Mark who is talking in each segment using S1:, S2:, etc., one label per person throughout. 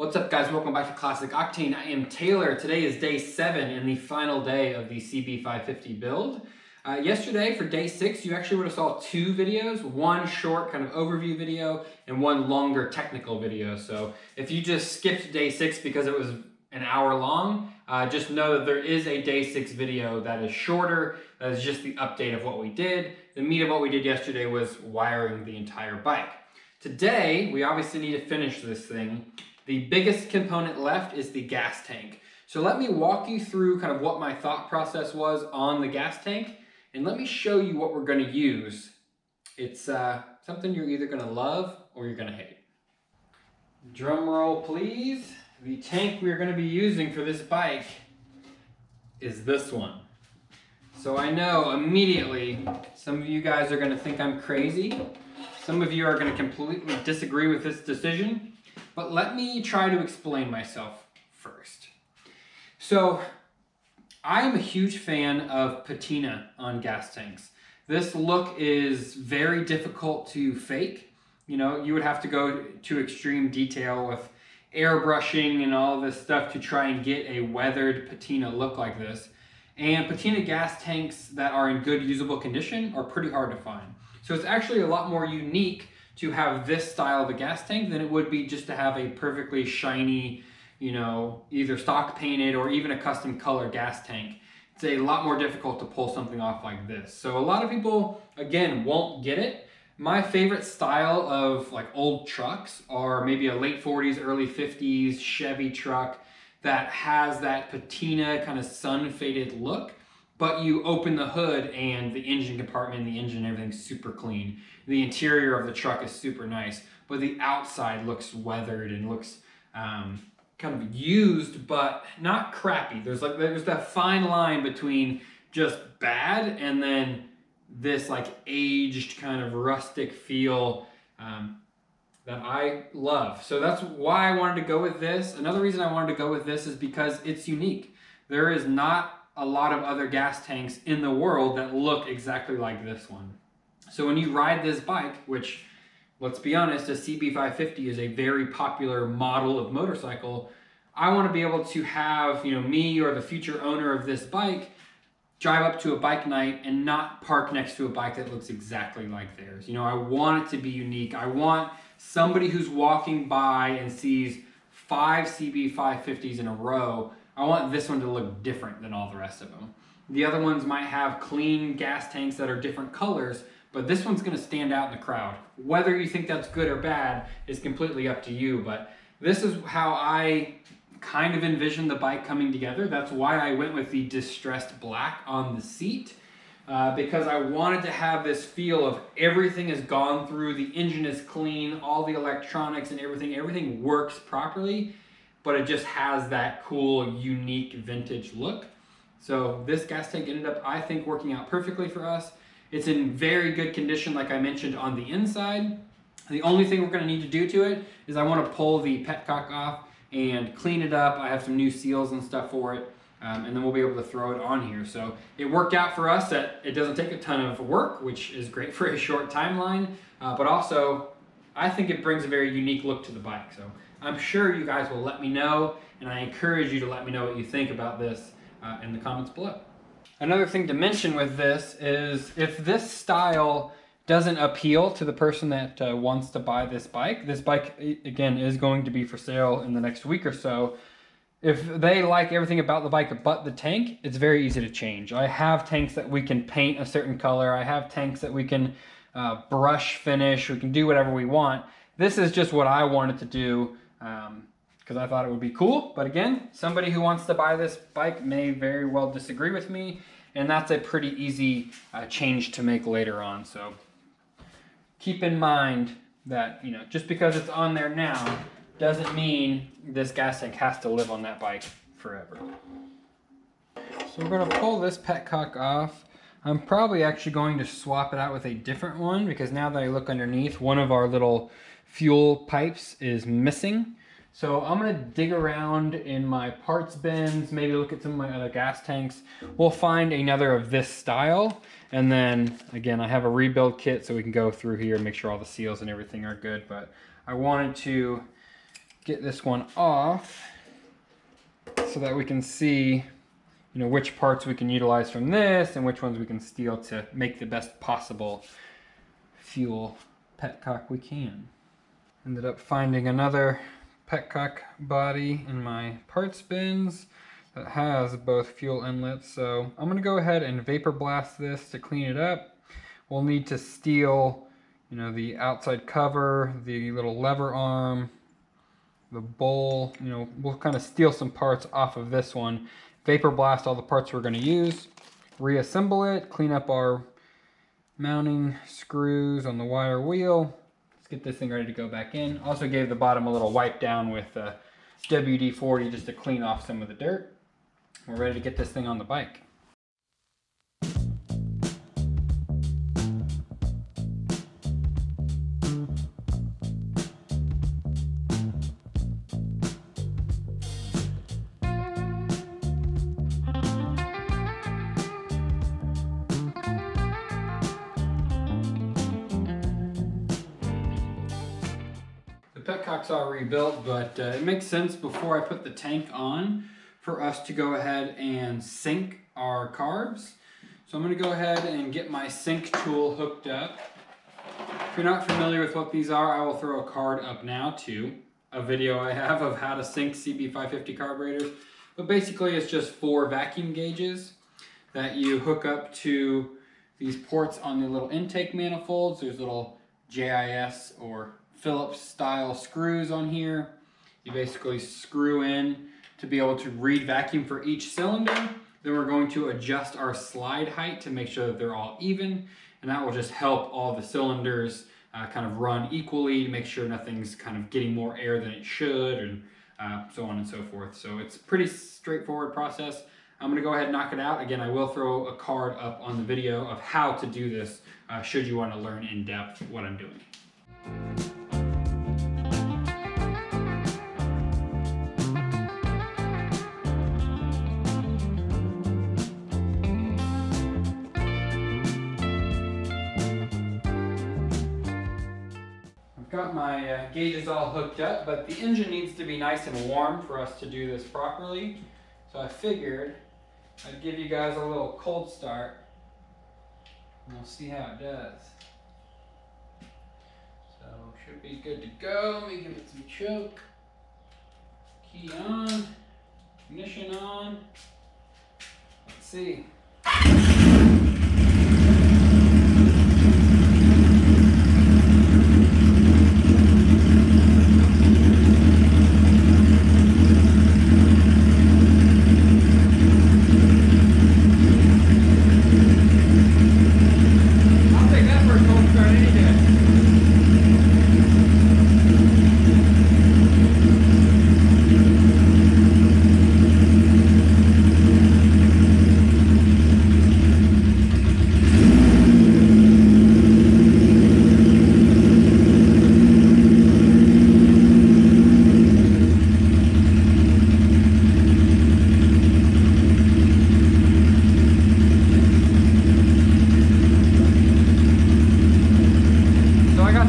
S1: What's up, guys? Welcome back to Classic Octane. I am Taylor. Today is day 7 and the final day of the CB550 build. Yesterday for day 6, you actually would have saw 2 videos, one short kind of overview video and one longer technical video. So if you just skipped day 6 because it was an hour long, just know that there is a day 6 video that is shorter. That is just the update of what we did. The meat of what we did yesterday was wiring the entire bike. Today, we obviously need to finish this thing. The biggest component left is the gas tank. So let me walk you through kind of what my thought process was on the gas tank, and let me show you what we're going to use. It's something you're either going to love or you're going to hate. Drum roll, please. The tank we're going to be using for this bike is this one. So I know immediately some of you guys are going to think I'm crazy. Some of you are going to completely disagree with this decision. But let me try to explain myself first. So, I'm a huge fan of patina on gas tanks. This look is very difficult to fake. You know, you would have to go to extreme detail with airbrushing and all this stuff to try and get a weathered patina look like this. And patina gas tanks that are in good usable condition are pretty hard to find. So it's actually a lot more unique to have this style of a gas tank than it would be just to have a perfectly shiny, you know, either stock painted or even a custom color gas tank. It's a lot more difficult to pull something off like this. So a lot of people, again, won't get it. My favorite style of like old trucks are maybe a late 40s, early 50s Chevy truck that has that patina kind of sun faded look. But you open the hood and the engine compartment and the engine, everything's super clean. The interior of the truck is super nice, but the outside looks weathered and looks kind of used, but not crappy. There's that fine line between just bad and then this like aged kind of rustic feel that I love. So that's why I wanted to go with this. Another reason I wanted to go with this is because it's unique. There is not a lot of other gas tanks in the world that look exactly like this one. So when you ride this bike, which, let's be honest, a CB550 is a very popular model of motorcycle, I want to be able to have, you know, me or the future owner of this bike drive up to a bike night and not park next to a bike that looks exactly like theirs. You know, I want it to be unique. I want somebody who's walking by and sees 5 CB550s in a row. I want this one to look different than all the rest of them. The other ones might have clean gas tanks that are different colors, but this one's going to stand out in the crowd. Whether you think that's good or bad is completely up to you, but this is how I kind of envision the bike coming together. That's why I went with the distressed black on the seat, because I wanted to have this feel of everything has gone through, the engine is clean, all the electronics and everything works properly, but it just has that cool, unique vintage look. So this gas tank ended up, I think, working out perfectly for us. It's in very good condition, like I mentioned, on the inside. The only thing we're going to need to do to it is I want to pull the petcock off and clean it up. I have some new seals and stuff for it, and then we'll be able to throw it on here. So it worked out for us that it doesn't take a ton of work, which is great for a short timeline, but also I think it brings a very unique look to the bike. So I'm sure you guys will let me know, and I encourage you to let me know what you think about this in the comments below. Another thing to mention with this is if this style doesn't appeal to the person that wants to buy this bike, again is going to be for sale in the next week or so. If they like everything about the bike but the tank, it's very easy to change. I have tanks that we can paint a certain color. I have tanks that we can brush finish. We can do whatever we want. This is just what I wanted to do because I thought it would be cool. But again, somebody who wants to buy this bike may very well disagree with me, and that's a pretty easy change to make later on. So keep in mind that, you know, just because it's on there now doesn't mean this gas tank has to live on that bike forever. So we're going to pull this petcock off. I'm probably actually going to swap it out with a different one because now that I look underneath, one of our little fuel pipes is missing. So I'm going to dig around in my parts bins, maybe look at some of my other gas tanks. We'll find another of this style, and then again I have a rebuild kit so we can go through here and make sure all the seals and everything are good. But I wanted to get this one off so that we can see, you know, which parts we can utilize from this and which ones we can steal to make the best possible fuel petcock we can. Ended up finding another petcock body in my parts bins that has both fuel inlets, so I'm gonna go ahead and vapor blast this to clean it up. We'll need to steal, you know, the outside cover, the little lever arm, the bowl, you know, we'll kind of steal some parts off of this one, vapor blast all the parts we're going to use, reassemble it, clean up our mounting screws on the wire wheel. Let's get this thing ready to go back in. Also gave the bottom a little wipe down with WD-40 just to clean off some of the dirt. We're ready to get this thing on the bike. The petcock's all rebuilt, but it makes sense before I put the tank on for us to go ahead and sync our carbs. So I'm going to go ahead and get my sync tool hooked up. If you're not familiar with what these are, I will throw a card up now to a video I have of how to sync CB550 carburetors. But basically it's just 4 vacuum gauges that you hook up to these ports on the little intake manifolds. There's little JIS or Phillips style screws on here. You basically screw in to be able to read vacuum for each cylinder. Then we're going to adjust our slide height to make sure that they're all even, and that will just help all the cylinders kind of run equally to make sure nothing's kind of getting more air than it should, and so on and so forth. So it's a pretty straightforward process. I'm gonna go ahead and knock it out. Again, I will throw a card up on the video of how to do this should you want to learn in depth what I'm doing. Got my gauges all hooked up, but the engine needs to be nice and warm for us to do this properly. So I figured I'd give you guys a little cold start and we'll see how it does. So should be good to go. Let me give it some choke. Key on, ignition on. Let's see.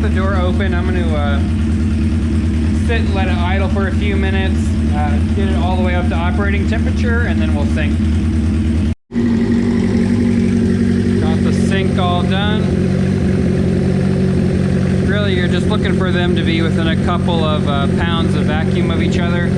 S1: The door open. I'm going to sit and let it idle for a few minutes, get it all the way up to operating temperature, and then we'll sync. Got the sync all done. Really, you're just looking for them to be within a couple of pounds of vacuum of each other.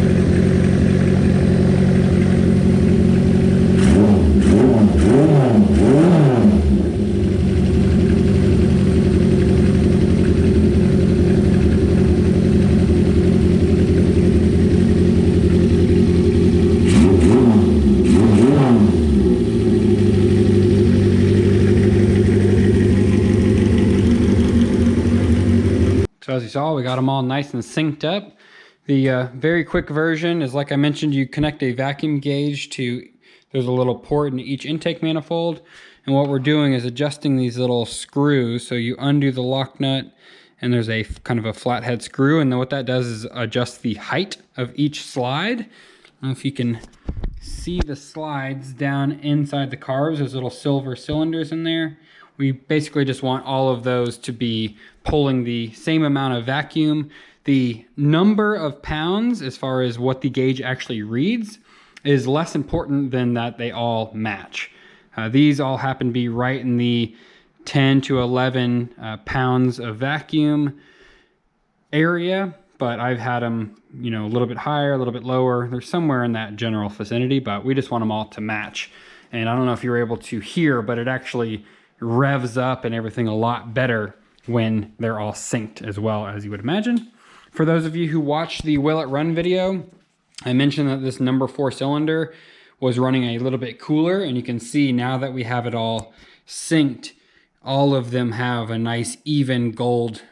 S1: So as you saw, we got them all nice and synced up. The very quick version is, like I mentioned, you connect a vacuum gauge to, there's a little port in each intake manifold. And what we're doing is adjusting these little screws. So you undo the lock nut and there's a kind of a flathead screw. And then what that does is adjust the height of each slide. I don't know if you can see the slides down inside the carbs. There's little silver cylinders in there. We basically just want all of those to be pulling the same amount of vacuum. the number of pounds as far as what the gauge actually reads is less important than that they all match. These all happen to be right in the 10 to 11 pounds of vacuum area, but I've had them, you know, a little bit higher, a little bit lower. They're somewhere in that general vicinity, but we just want them all to match. And I don't know if you're able to hear, but it actually revs up and everything a lot better when they're all synced as well, as you would imagine. For those of you who watched the Will It Run video, I mentioned that this number 4 cylinder was running a little bit cooler, and you can see now that we have it all synced, all of them have a nice even gold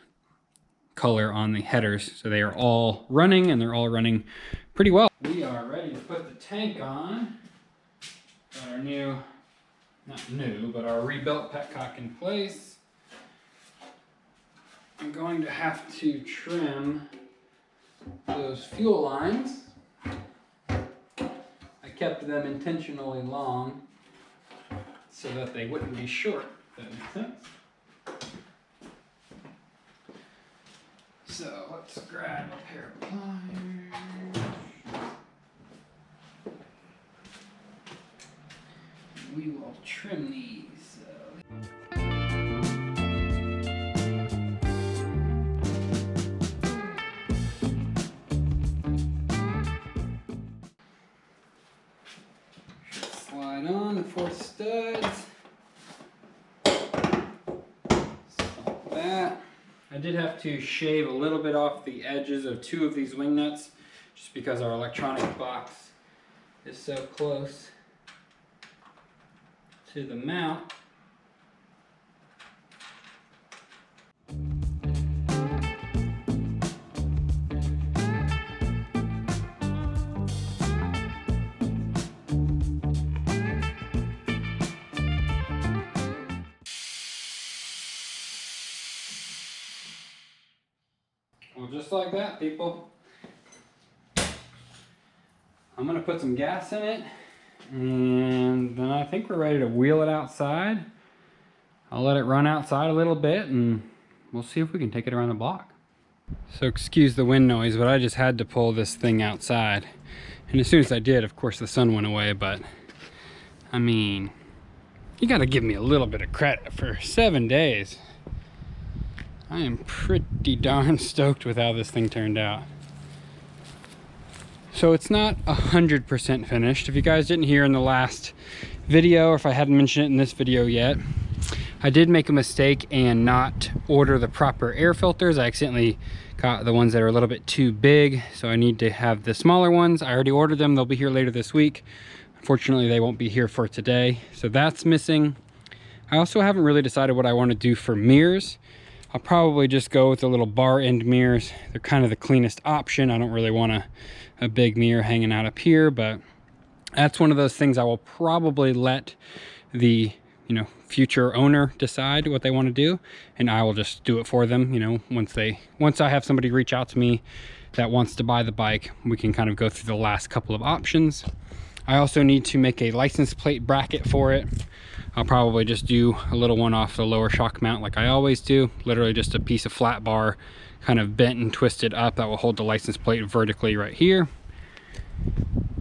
S1: color on the headers. So they are all running, and they're all running pretty well. We are ready to put the tank on. Got our new, not new, but our rebuilt petcock in place. I'm going to have to trim those fuel lines. I kept them intentionally long so that they wouldn't be short, if that makes sense. So let's grab a pair of pliers. We will trim these. Slide on the 4 studs. Like that. I did have to shave a little bit off the edges of 2 of these wing nuts just because our electronic box is so close to the mount. Well, just like that, people. I'm gonna put some gas in it, and then I think we're ready to wheel it outside. I'll let it run outside a little bit, and we'll see if we can take it around the block. So excuse the wind noise, but I just had to pull this thing outside. And as soon as I did, of course, the sun went away, but I mean, you gotta give me a little bit of credit for 7 days. I am pretty darn stoked with how this thing turned out. So it's not 100% finished. If you guys didn't hear in the last video, or if I hadn't mentioned it in this video yet, I did make a mistake and not order the proper air filters. I accidentally got the ones that are a little bit too big, so I need to have the smaller ones. I already ordered them. They'll be here later this week. Unfortunately, they won't be here for today, so that's missing. I also haven't really decided what I want to do for mirrors. I'll probably just go with the little bar end mirrors. They're kind of the cleanest option. I don't really want a big mirror hanging out up here, but that's one of those things I will probably let the future owner decide what they want to do, and I will just do it for them. Once I have somebody reach out to me that wants to buy the bike, we can kind of go through the last couple of options. I also need to make a license plate bracket for it. I'll probably just do a little one off the lower shock mount like I always do. Literally just a piece of flat bar kind of bent and twisted up that will hold the license plate vertically right here.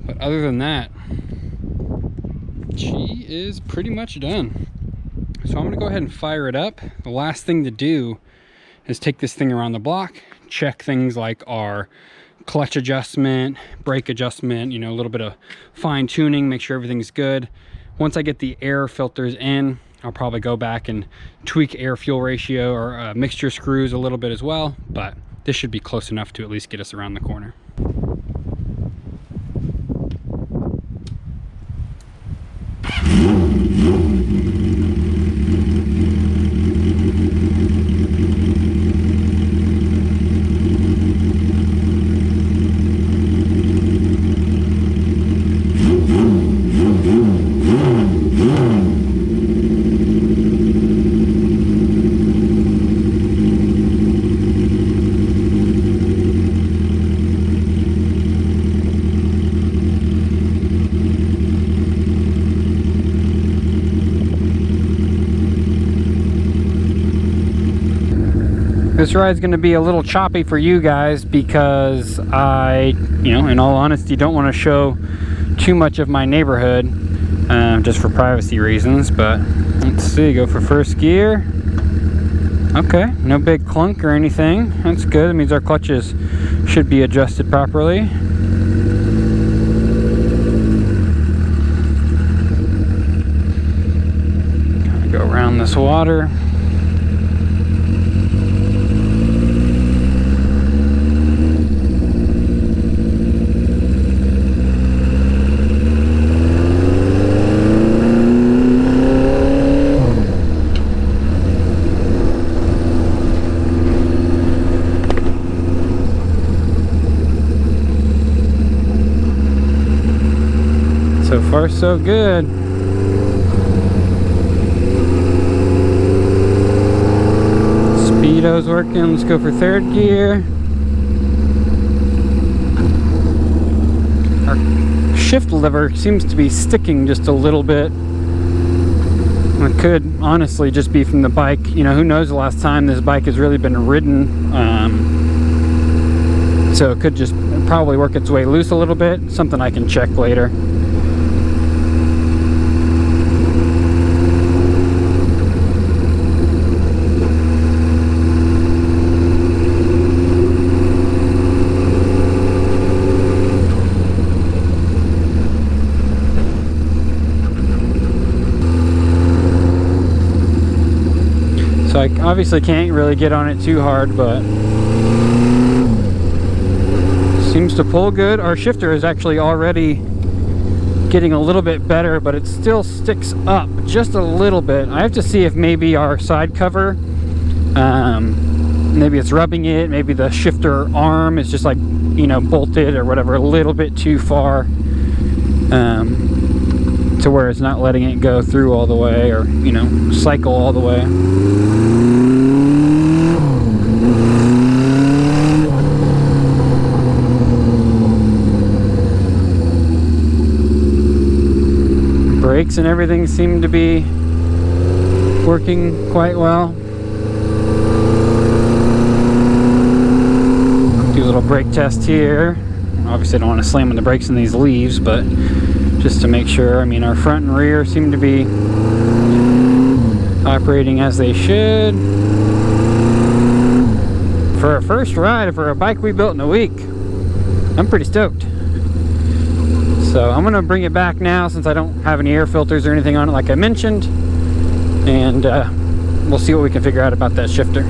S1: But other than that, she is pretty much done. So I'm gonna go ahead and fire it up. The last thing to do is take this thing around the block, check things like our clutch adjustment, brake adjustment, a little bit of fine tuning, make sure everything's good. Once I get the air filters in, I'll probably go back and tweak air fuel ratio or mixture screws a little bit as well, but this should be close enough to at least get us around the corner. This ride's going to be a little choppy for you guys because I, in all honesty, don't want to show too much of my neighborhood, just for privacy reasons. But let's see, go for first gear. Okay, no big clunk or anything. That's good. That means our clutches should be adjusted properly. Gotta go around this water. So far, so good. Speedo's working. Let's go for third gear. Our shift lever seems to be sticking just a little bit. It could honestly just be from the bike. Who knows the last time this bike has really been ridden. So it could just probably work its way loose a little bit. Something I can check later. So I obviously can't really get on it too hard, but seems to pull good. Our shifter is actually already getting a little bit better, but it still sticks up just a little bit. I have to see if maybe our side cover, maybe it's rubbing it, maybe the shifter arm is just like, bolted or whatever, a little bit too far, to where it's not letting it go through all the way, or cycle all the way. Brakes and everything seem to be working quite well. Do a little brake test here. Obviously I don't want to slam on the brakes in these leaves, but just to make sure. Our front and rear seem to be operating as they should. For a first ride for a bike we built in a week, I'm pretty stoked. So I'm gonna bring it back now since I don't have any air filters or anything on it like I mentioned, and we'll see what we can figure out about that shifter.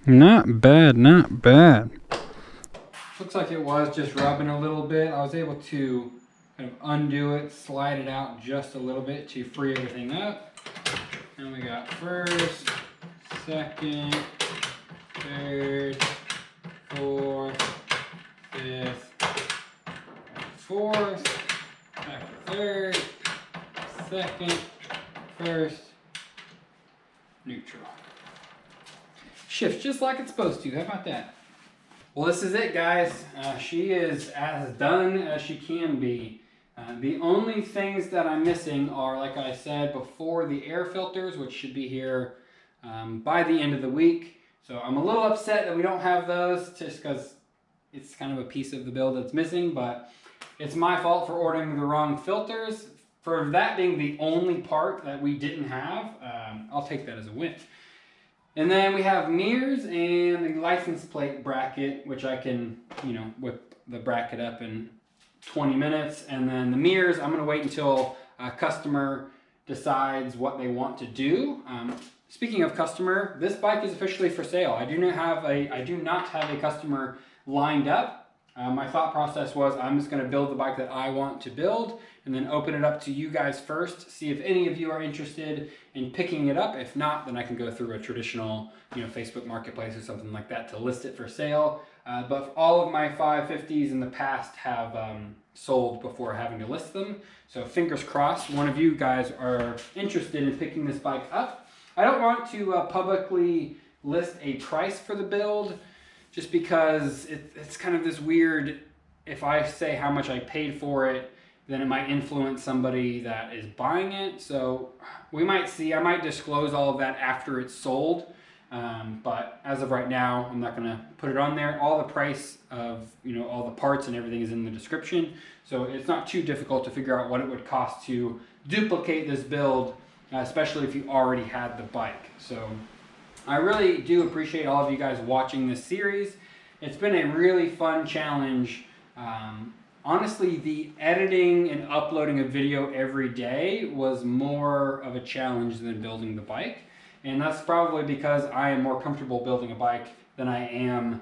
S1: Not bad, not bad. Looks like it was just rubbing a little bit. I was able to kind of undo it, slide it out just a little bit to free everything up. And we got first, second, third, fourth, fifth, fourth, back to third, second, first, neutral. Shifts just like it's supposed to. How about that? Well, this is it, guys. She is as done as she can be. The only things that I'm missing are, like I said before, the air filters, which should be here by the end of the week. So I'm a little upset that we don't have those, just because it's kind of a piece of the build that's missing, but it's my fault for ordering the wrong filters. For that being the only part that we didn't have, I'll take that as a win. And then we have mirrors and the license plate bracket, which I can, whip the bracket up in 20 minutes. And then the mirrors, I'm going to wait until a customer decides what they want to do. Speaking of customer, this bike is officially for sale. I do not have a customer lined up. My thought process was I'm just going to build the bike that I want to build and then open it up to you guys first, see if any of you are interested in picking it up. If not, then I can go through a traditional, Facebook Marketplace or something like that to list it for sale. But all of my 550s in the past have sold before having to list them. So fingers crossed one of you guys are interested in picking this bike up. I don't want to publicly list a price for the build just because it's kind of this weird, if I say how much I paid for it, then it might influence somebody that is buying it. So we might see, I might disclose all of that after it's sold. But as of right now, I'm not gonna put it on there. All the price of, all the parts and everything is in the description. So it's not too difficult to figure out what it would cost to duplicate this build, especially if you already had the bike. So I really do appreciate all of you guys watching this series. It's been a really fun challenge. Honestly, the editing and uploading a video every day was more of a challenge than building the bike. And that's probably because I am more comfortable building a bike than I am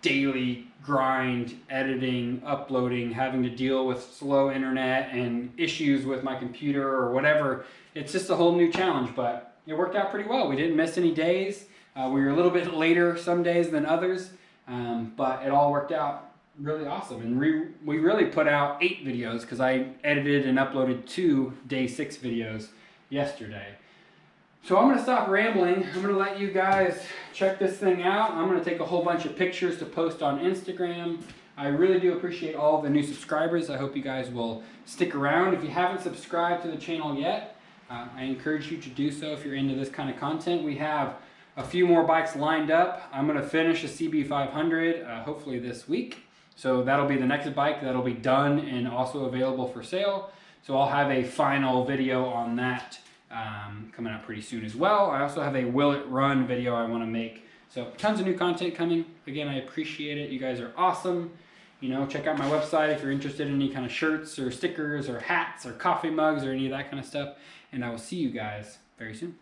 S1: daily grind, editing, uploading, having to deal with slow internet and issues with my computer or whatever. It's just a whole new challenge, but it worked out pretty well. We didn't miss any days. We were a little bit later some days than others, but it all worked out really awesome. And we really put out 8 videos because I edited and uploaded 2 day 6 videos yesterday. So I'm going to stop rambling. I'm going to let you guys check this thing out. I'm going to take a whole bunch of pictures to post on Instagram. I really do appreciate all the new subscribers. I hope you guys will stick around. If you haven't subscribed to the channel yet, I encourage you to do so if you're into this kind of content. We have a few more bikes lined up. I'm going to finish a CB500 hopefully this week. So that'll be the next bike that'll be done and also available for sale. So I'll have a final video on that coming out pretty soon as well. I also have a Will It Run video I want to make. So tons of new content coming. Again, I appreciate it. You guys are awesome. Check out my website if you're interested in any kind of shirts or stickers or hats or coffee mugs or any of that kind of stuff. And I will see you guys very soon.